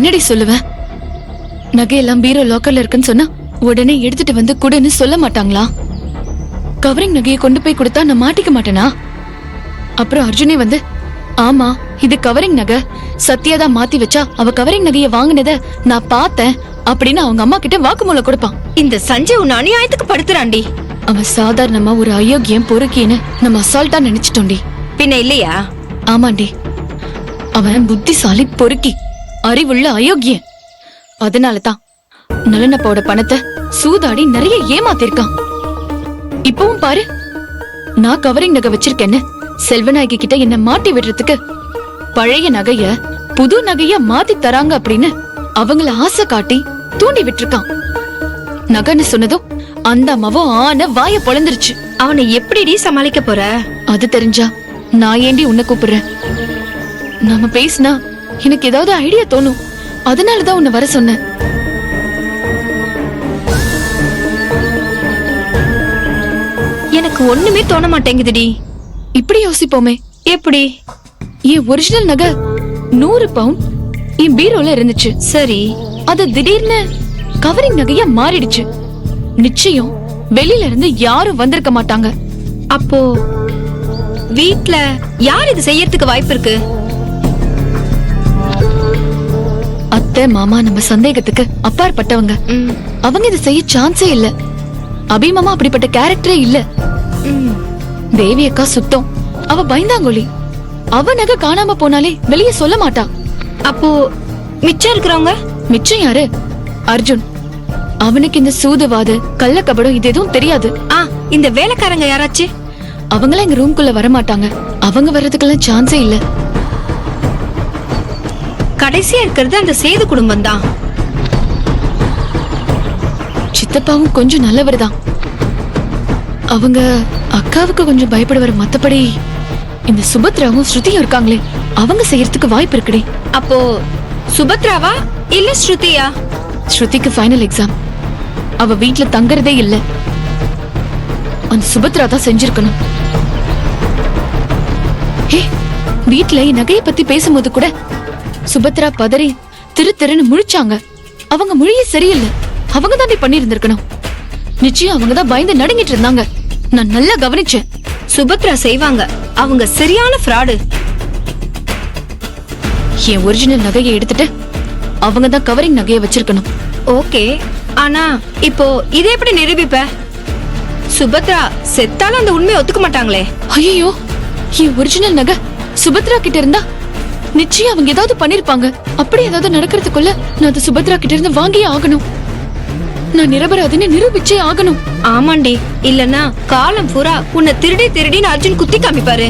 என்னடி சொல்லுவேன்? நகையெல்லாம் பீரோ லாக்கர்ல இருக்குன்னு சொன்னா உடனே எடுத்துட்டு வந்து குடுன்னு சொல்ல மாட்டாங்களா? கவரிங் நகையை கொண்டு போய் கொடுத்தா நான் மாட்டிக்க மாட்டேனா? அப்புறம் அர்ஜுனே வந்து, ஆமா இது கவரிங் நகை, சத்யாதான் மாத்தி வச்சா அவ கவரிங் நகையை வாங்கினத நான் பார்த்தேன் அப்படின்னு அவங்க அம்மா கிட்ட வாக்குமூலம் கொடுப்பான். இந்த சஞ்சய் உன் அநியாயத்துக்கு படுத்துறான்டி. அவன் சாதாரணமா ஒரு அயோக்கியம் பொறுக்கின்னு நம்ம அசால்ட்டா நினைச்சிட்டோண்டி. பின்ன இல்லையா? ஆமாண்டி, அவன் புத்திசாலி பொறுக்கி அறிவுள்ள அயோக்கியன். அதனாலதான் நலனப்பாவோட பணத்தை சூதாடி நிறைய ஏமாத்திருக்கான். இப்பவும் பாரு, நான் கவரிங் நகை வச்சிருக்கேன்னு செல்வநாயகி கிட்ட என்ன மாட்டி விடுறதுக்கு பழைய நகைய புது நகைய மாத்தி தராங்க அப்படின்னு அவங்கள ஆசை காட்டி தூண்டி விட்டுருக்கான். நகைன்னு சொன்னதும் அந்த அம்மாவும் ஆன வாய பொழந்துருச்சு. அவனை எப்படிடி சமாளிக்க போற? அது தெரிஞ்சா நான் ஏண்டி உன்னை கூப்பிடுறேன்? நாம பேசினா எனக்கு ஏதாவது ஐடியா தோணும். அதனாலதான் உன்னை வர சொன்னேன். எனக்கு ஒண்ணுமே தோண மாட்டேங்குதுடி. இப்படி யோசிப்போமே. எப்படி? என் ஒரிஜினல் நகை 100 பவுன் என் பீரோல இருந்துச்சு. சரி, அது திடீர்னு கவரிங் நகையா மாறிடுச்சு. நிச்சயம் வெளியில இருந்து யாரும் வந்திருக்க மாட்டாங்க. அப்போ வீட்ல யார் இது செய்யறதுக்கு வாய்ப்பு இருக்கு? அத்தை மாமா நம்ம சந்தேகத்துக்கு அப்பாற்பட்டவங்க. அவங்க இதை செய்ய சான்ஸே இல்ல. அபிமாமா அப்படிப்பட்ட கேரக்டரே இல்ல. தேவி அக்கா சுத்தம், அவ பயந்தாங்கொழி. அவ நகை காணாம போனாலே வெளியே சொல்ல மாட்டா. அப்போ மிச்சம் இருக்கிறவங்க? மிச்சம் யாரு? அர்ஜுன். அவனுக்கு இந்த சூதுவாது கள்ள கபடம் இது எதுவும் தெரியாது. இந்த வேலைக்காரங்க யாராச்சு? அவங்களாம் எங்க ரூம்குள்ள வர மாட்டாங்க. அவங்க வர்றதுக்கெல்லாம் சான்ஸே இல்ல. கடைசியா இருக்கிறது அந்த சேது குடும்பம் தான். சித்தப்பாவும் கொஞ்சம் நல்லவர் தான். அவங்க அக்காவுக்கு கொஞ்சம் பயப்படுவார். மத்தபடி இந்த சுபத்ராவும் ஸ்ருதியும் இருக்காங்களே, அவங்க செய்யறதுக்கு வாய்ப்பு இருக்குடி. அப்போ சுபத்ராவா இல்ல ஸ்ருதியா? ஸ்ருதிக்கு ஃபைனல் எக்ஸாம். அவ வீட்ல தங்கறதே இல்ல. அந்த சுபத்ரா தான் செஞ்சிருக்கணும். வீட்ல நகையை பத்தி பேசும்போது கூட சுபத்ரா பதறி திரு முழிச்சாங்க. அவங்க மொழியே சரியில்லை. அவங்க தாண்டி பண்ணி இருந்திருக்கணும். நிச்சயம் அவங்க தான் பயந்து நடுங்கிட்டு இருந்தாங்க. நான் நல்லா கவனிச்சேன். சுபத்ரா செய்வாங்க. அவங்க சரியான ஃப்ராடு. என் ஒரிஜினல் நகையை எடுத்துட்டு அவங்க தான் கவரிங் நகையை வச்சிருக்கணும். ஓகே, ஆனா இப்போ இதை எப்படி நிரூபிப்ப? சுபத்ரா செத்தாலும் அந்த உண்மையை ஒத்துக்க மாட்டாங்களே. ஐயோ, என் ஒரிஜினல் நகை சுபத்ரா கிட்ட இருந்தா நிச்சயம் அவங்க ஏதாவது பண்ணிருப்பாங்க. அப்படி ஏதாவது நடக்கிறதுக்குள்ள நான் அதை சுபத்ரா கிட்ட இருந்து வாங்கியே ஆகணும். நான் நிரபராதின்னு நிரூபிச்சே ஆகணும். ஆமாண்டி, இல்லன்னா காலம் பூரா உன்னை திருடி திருடின்னு அர்ஜுன் குத்தி காமிப்பாரு.